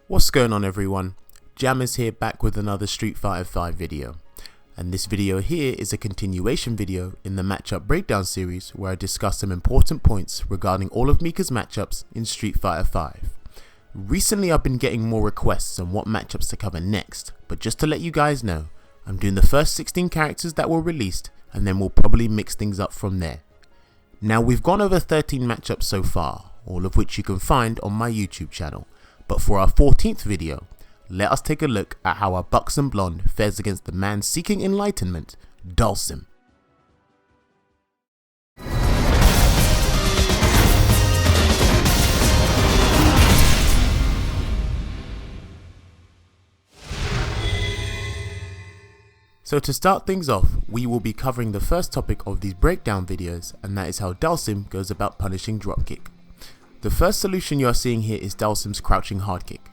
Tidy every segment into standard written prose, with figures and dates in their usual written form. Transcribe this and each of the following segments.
What's going on everyone, Jammers here back with another Street Fighter V video, and this video here is a continuation video in the matchup breakdown series where I discuss some important points regarding all of Mika's matchups in Street Fighter V. Recently I've been getting more requests on what matchups to cover next, but just to let you guys know, I'm doing the first 16 characters that were released and then we'll probably mix things up from there. Now we've gone over 13 matchups so far, all of which you can find on my YouTube channel. But for our 14th video, let us take a look at how our buxom blonde fares against the man seeking enlightenment, Dhalsim. So to start things off, we will be covering the first topic of these breakdown videos, and that is how Dhalsim goes about punishing Dropkick. The first solution you are seeing here is Dhalsim's crouching hard kick.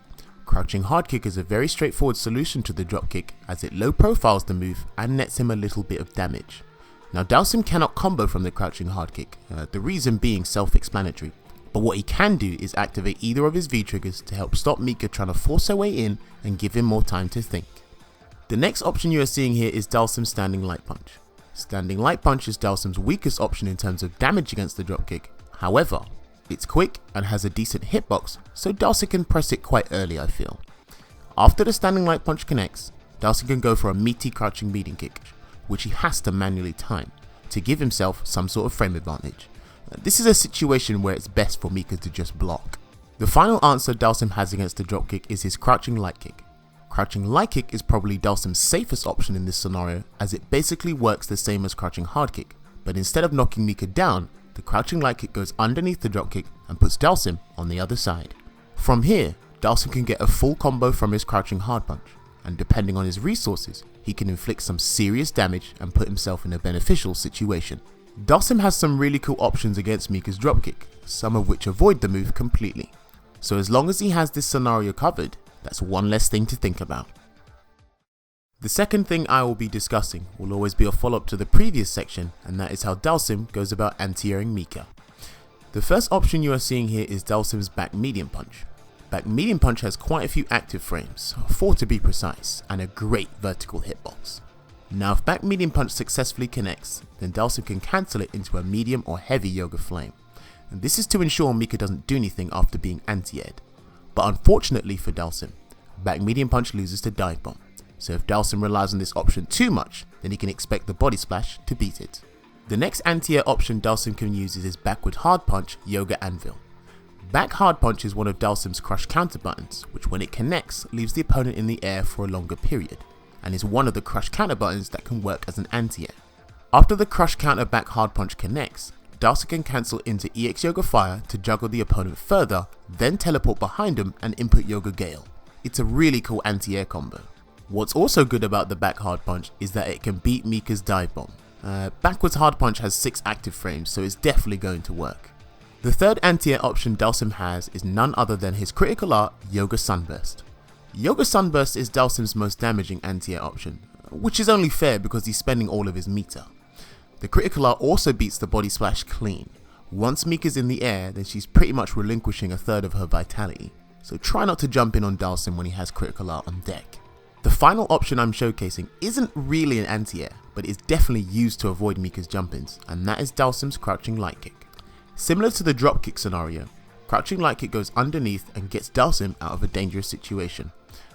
Crouching hard kick is a very straightforward solution to the dropkick as it low profiles the move and nets him a little bit of damage. Now Dhalsim cannot combo from the crouching hard kick, the reason being self-explanatory, but what he can do is activate either of his V triggers to help stop Mika trying to force her way in and give him more time to think. The next option you are seeing here is Dhalsim's standing light punch. Standing light punch is Dhalsim's weakest option in terms of damage against the dropkick, however, it's quick and has a decent hitbox, so Dhalsim can press it quite early I feel. After the standing light punch connects, Dhalsim can go for a meaty crouching beating kick, which he has to manually time, to give himself some sort of frame advantage. This is a situation where it's best for Mika to just block. The final answer Dhalsim has against the dropkick is his crouching light kick. Crouching light kick is probably Dhalsim's safest option in this scenario as it basically works the same as crouching hard kick, but instead of knocking Mika down, the crouching light kick goes underneath the dropkick and puts Dhalsim on the other side. From here, Dhalsim can get a full combo from his crouching hard punch, and depending on his resources, he can inflict some serious damage and put himself in a beneficial situation. Dhalsim has some really cool options against Mika's dropkick, some of which avoid the move completely. So as long as he has this scenario covered, that's one less thing to think about. The second thing I will be discussing will always be a follow-up to the previous section, and that is how Dhalsim goes about anti-airing Mika. The first option you are seeing here is Dhalsim's back medium punch. Back medium punch has quite a few active frames, 4 to be precise, and a great vertical hitbox. Now if back medium punch successfully connects, then Dhalsim can cancel it into a medium or heavy yoga flame. And this is to ensure Mika doesn't do anything after being anti-aired. But unfortunately for Dhalsim, back medium punch loses to dive bomb. So if Dhalsim relies on this option too much, then he can expect the body splash to beat it. The next anti-air option Dhalsim can use is his backward hard punch, Yoga Anvil. Back hard punch is one of Dhalsim's crush counter buttons, which when it connects leaves the opponent in the air for a longer period, and is one of the crush counter buttons that can work as an anti-air. After the crush counter back hard punch connects, Dhalsim can cancel into EX Yoga Fire to juggle the opponent further, then teleport behind him and input Yoga Gale. It's a really cool anti-air combo. What's also good about the back hard punch is that it can beat Mika's dive bomb. Backwards hard punch has 6 active frames, so it's definitely going to work. The third anti-air option Dhalsim has is none other than his critical art, Yoga Sunburst. Yoga Sunburst is Dhalsim's most damaging anti-air option, which is only fair because he's spending all of his meter. The critical art also beats the body splash clean. Once Mika's in the air, then she's pretty much relinquishing a third of her vitality, so try not to jump in on Dhalsim when he has critical art on deck. The final option I'm showcasing isn't really an anti-air, but is definitely used to avoid Mika's jump-ins, and that is Dhalsim's crouching light kick. Similar to the dropkick scenario, crouching light kick goes underneath and gets Dhalsim out of a dangerous situation.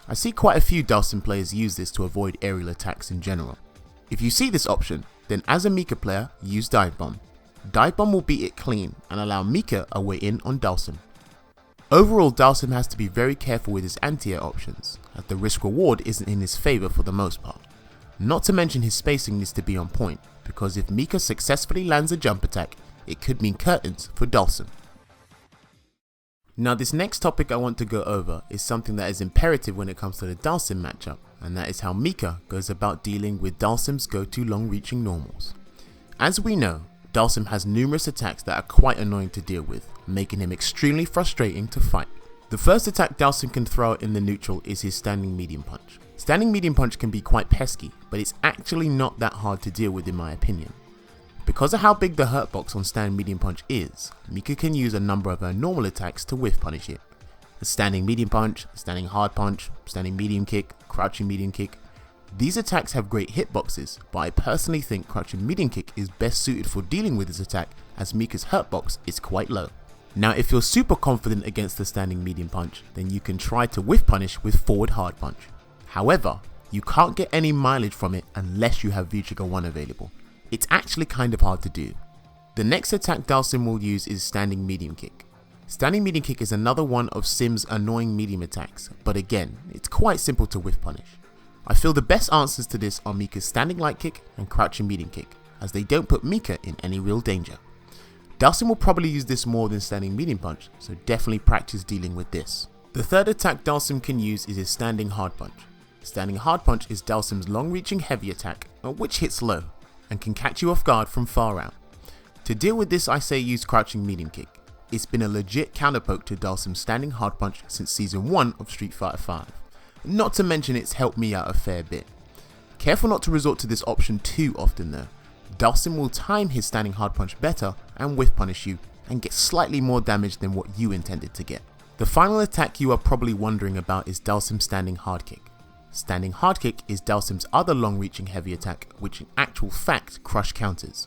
I see quite a few Dhalsim players use this to avoid aerial attacks in general. If you see this option, then as a Mika player, use dive bomb. Dive bomb will beat it clean and allow Mika a way in on Dhalsim. Overall, Dhalsim has to be very careful with his anti-air options, as the risk reward isn't in his favour for the most part. Not to mention his spacing needs to be on point, because if Mika successfully lands a jump attack, it could mean curtains for Dhalsim. Now this next topic I want to go over is something that is imperative when it comes to the Dhalsim matchup, and that is how Mika goes about dealing with Dhalsim's go-to long-reaching normals. As we know, Dhalsim has numerous attacks that are quite annoying to deal with, making him extremely frustrating to fight. The first attack Dhalsim can throw out in the neutral is his standing medium punch. Standing medium punch can be quite pesky, but it's actually not that hard to deal with in my opinion. Because of how big the hurt box on standing medium punch is, Mika can use a number of her normal attacks to whiff punish it. The standing medium punch, standing hard punch, standing medium kick, crouching medium kick. These attacks have great hitboxes, but I personally think crouching medium kick is best suited for dealing with this attack as Mika's hurtbox is quite low. Now if you're super confident against the standing medium punch, then you can try to whiff punish with forward hard punch. However, you can't get any mileage from it unless you have V-Trigger 1 available. It's actually kind of hard to do. The next attack Dhalsim will use is standing medium kick. Standing medium kick is another one of Sim's annoying medium attacks, but again, it's quite simple to whiff punish. I feel the best answers to this are Mika's standing light kick and crouching medium kick, as they don't put Mika in any real danger. Dhalsim will probably use this more than standing medium punch, so definitely practice dealing with this. The third attack Dhalsim can use is his standing hard punch. Standing hard punch is Dhalsim's long reaching heavy attack, which hits low, and can catch you off guard from far out. To deal with this I say use crouching medium kick. It's been a legit counterpoke to Dhalsim's standing hard punch since season 1 of Street Fighter V. Not to mention it's helped me out a fair bit. Careful not to resort to this option too often though. Dhalsim will time his standing hard punch better and whiff punish you and get slightly more damage than what you intended to get. The final attack you are probably wondering about is Dhalsim's standing hard kick. Standing hard kick is Dhalsim's other long reaching heavy attack which in actual fact crush counters.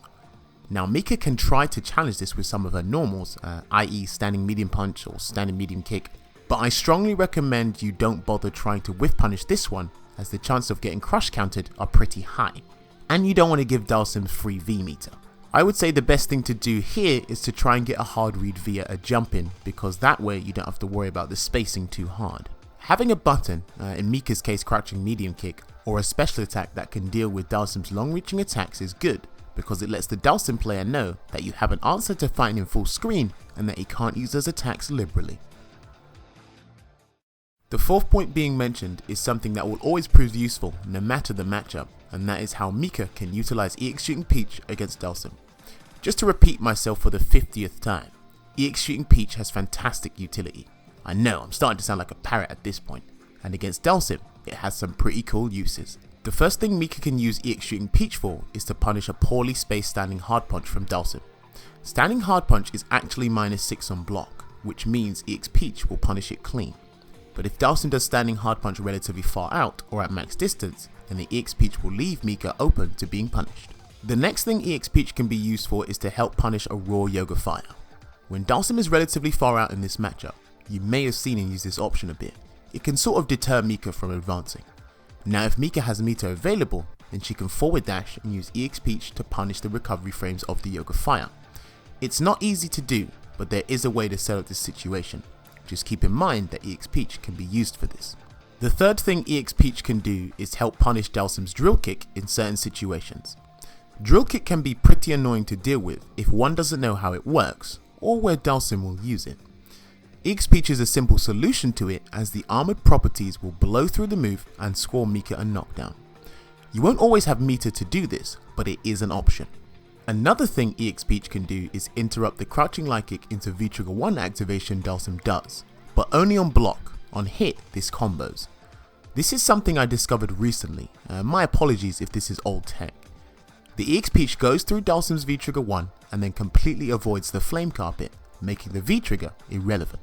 Now Mika can try to challenge this with some of her normals, i.e. standing medium punch or standing medium kick, but I strongly recommend you don't bother trying to whiff punish this one as the chances of getting crush countered are pretty high. And you don't want to give Dhalsim free V meter. I would say the best thing to do here is to try and get a hard read via a jump in, because that way you don't have to worry about the spacing too hard. Having a button, in Mika's case crouching medium kick, or a special attack that can deal with Dhalsim's long reaching attacks is good, because it lets the Dhalsim player know that you have an answer to fighting in full screen and that he can't use those attacks liberally. The fourth point being mentioned is something that will always prove useful no matter the matchup, and that is how Mika can utilise EX Shooting Peach against Dhalsim. Just to repeat myself for the 50th time, EX Shooting Peach has fantastic utility. I know, I'm starting to sound like a parrot at this point, and against Dhalsim, it has some pretty cool uses. The first thing Mika can use EX Shooting Peach for is to punish a poorly spaced standing hard punch from Dhalsim. Standing hard punch is actually -6 on block, which means EX Peach will punish it clean. But if Dhalsim does standing hard punch relatively far out or at max distance, then the EX Peach will leave Mika open to being punished. The next thing EX Peach can be used for is to help punish a raw Yoga Fire. When Dhalsim is relatively far out in this matchup, you may have seen him use this option a bit. It can sort of deter Mika from advancing. Now if Mika has meter available, then she can forward dash and use EX Peach to punish the recovery frames of the Yoga Fire. It's not easy to do, but there is a way to set up this situation. Just keep in mind that EX Peach can be used for this. The third thing EX Peach can do is help punish Dhalsim's drill kick in certain situations. Drill kick can be pretty annoying to deal with if one doesn't know how it works or where Dhalsim will use it. EX Peach is a simple solution to it as the armoured properties will blow through the move and score Mika a knockdown. You won't always have meter to do this, but it is an option. Another thing EX Peach can do is interrupt the crouching light kick into V-Trigger 1 activation Dhalsim does, but only on block. On hit this combos. This is something I discovered recently, my apologies if this is old tech. The EX Peach goes through Dhalsim's V-Trigger 1 and then completely avoids the flame carpet, making the V-Trigger irrelevant.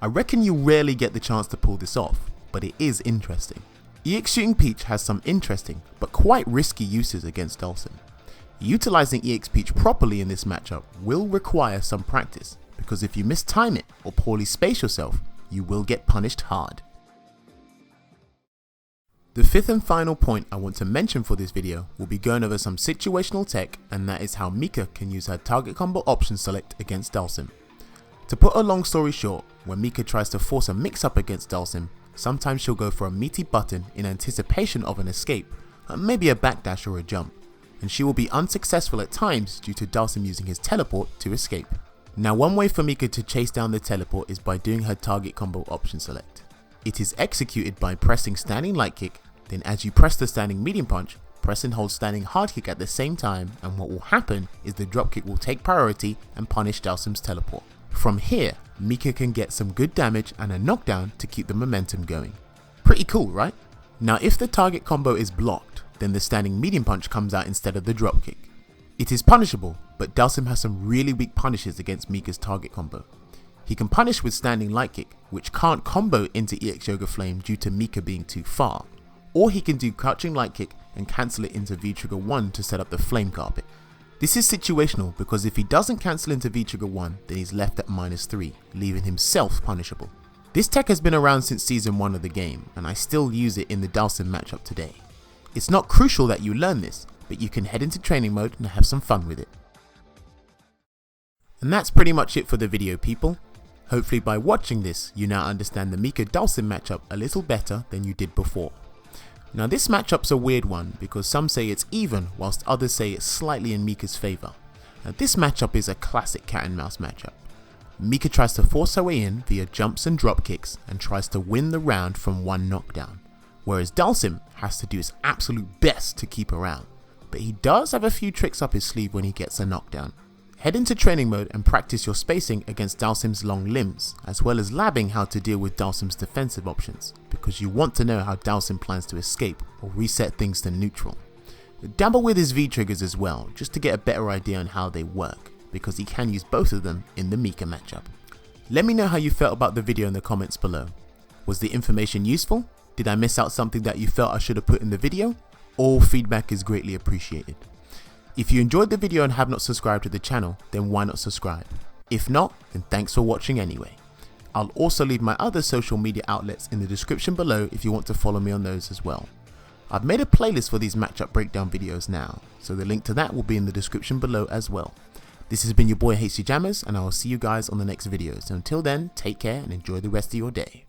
I reckon you rarely get the chance to pull this off, but it is interesting. EX Shooting Peach has some interesting but quite risky uses against Dhalsim. Utilising EX Peach properly in this matchup will require some practice, because if you mistime it or poorly space yourself, you will get punished hard. The fifth and final point I want to mention for this video will be going over some situational tech, and that is how Mika can use her target combo option select against Dhalsim. To put a long story short, when Mika tries to force a mix up against Dhalsim, sometimes she'll go for a meaty button in anticipation of an escape, maybe a backdash or a jump, and she will be unsuccessful at times due to Dhalsim using his teleport to escape. Now one way for Mika to chase down the teleport is by doing her target combo option select. It is executed by pressing standing light kick, then as you press the standing medium punch, press and hold standing hard kick at the same time, and what will happen is the dropkick will take priority and punish Dhalsim's teleport. From here, Mika can get some good damage and a knockdown to keep the momentum going. Pretty cool, right? Now if the target combo is blocked, then the standing medium punch comes out instead of the dropkick. It is punishable, but Dhalsim has some really weak punishes against Mika's target combo. He can punish with standing light kick, which can't combo into EX Yoga Flame due to Mika being too far, or he can do crouching light kick and cancel it into V-Trigger 1 to set up the flame carpet. This is situational because if he doesn't cancel into V-Trigger 1, then he's left at -3, leaving himself punishable. This tech has been around since season 1 of the game, and I still use it in the Dhalsim matchup today. It's not crucial that you learn this, but you can head into training mode and have some fun with it. And that's pretty much it for the video, people. Hopefully by watching this, you now understand the Mika Dhalsim matchup a little better than you did before. Now this matchup's a weird one because some say it's even whilst others say it's slightly in Mika's favour. Now this matchup is a classic cat and mouse matchup. Mika tries to force her way in via jumps and drop kicks and tries to win the round from one knockdown, whereas Dhalsim has to do his absolute best to keep her out, but he does have a few tricks up his sleeve when he gets a knockdown. Head into training mode and practice your spacing against Dhalsim's long limbs, as well as labbing how to deal with Dhalsim's defensive options, because you want to know how Dhalsim plans to escape or reset things to neutral. Dabble with his V-triggers as well, just to get a better idea on how they work, because he can use both of them in the Mika matchup. Let me know how you felt about the video in the comments below. Was the information useful? Did I miss out something that you felt I should have put in the video? All feedback is greatly appreciated. If you enjoyed the video and have not subscribed to the channel, then why not subscribe? If not, then thanks for watching anyway. I'll also leave my other social media outlets in the description below if you want to follow me on those as well. I've made a playlist for these matchup breakdown videos now, so the link to that will be in the description below as well. This has been your boy HC Jammers, and I will see you guys on the next videos. So until then, take care and enjoy the rest of your day.